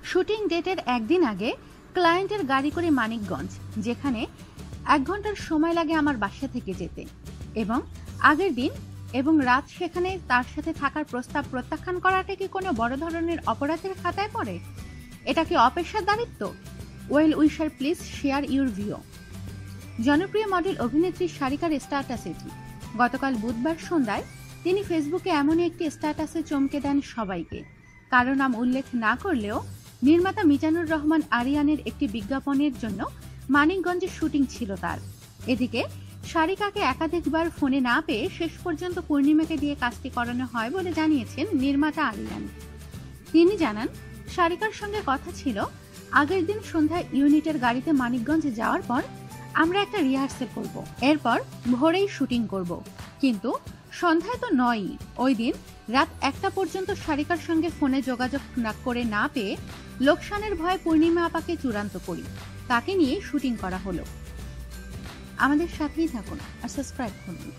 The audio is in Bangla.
শুটিং ডেটের একদিন আগে ক্লায়েন্টের গাড়ি করে মানিকগঞ্জ, যেখানে 1 ঘন্টার সময় লাগে আমার বাসা থেকে যেতে, এবং আগের দিন এবং রাত সেখানে তার সাথে থাকার প্রস্তাব প্রত্যাখ্যান করাটা কি কোনো বড় ধরনের অপরাধের খাতায় পড়ে? এটা কি অপেশাদারিত্ব? Well, we shall please share your view. জনপ্রিয় মডেল অভিনেত্রী সারিকার স্ট্যাটাস এটি। গতকাল বুধবার সন্ধ্যায় তিনি ফেসবুকে এমনই একটি স্ট্যাটাসে চমকে দেন সবাইকে। কারো নাম উল্লেখ না করলেও নির্মাতা মিজানুর রহমান আরিয়ানের একটি বিজ্ঞাপনের জন্য মানিকগঞ্জে শুটিং ছিল তার। এদিকে সারিকাকে একাধিকবার ফোনে না পেয়ে শেষ পর্যন্ত পূর্ণিমাকে দিয়ে কাজটি করানো হয় বলে জানিয়েছেন নির্মাতা আরিয়ান। তিনি জানান, সারিকার সঙ্গে কথা ছিল আগের দিন সন্ধ্যায় ইউনিটের গাড়িতে মানিকগঞ্জে যাওয়ার পর আমরা একটা রিহার্সেল করব, এরপর ভোরেই শুটিং করব। কিন্তু সন্ধ্যায় তো নয়ই। ওই দিন রাত 1টা পর্যন্ত সারিকার সঙ্গে ফোনে যোগাযোগ করে না পেয়ে লোকসানের ভয়ে পূর্ণিমা আপাকে চূড়ান্ত করি। তাকে নিয়ে শুটিং করা হলো। আমাদের সাথেই থাকুন আর সাবস্ক্রাইব করুন।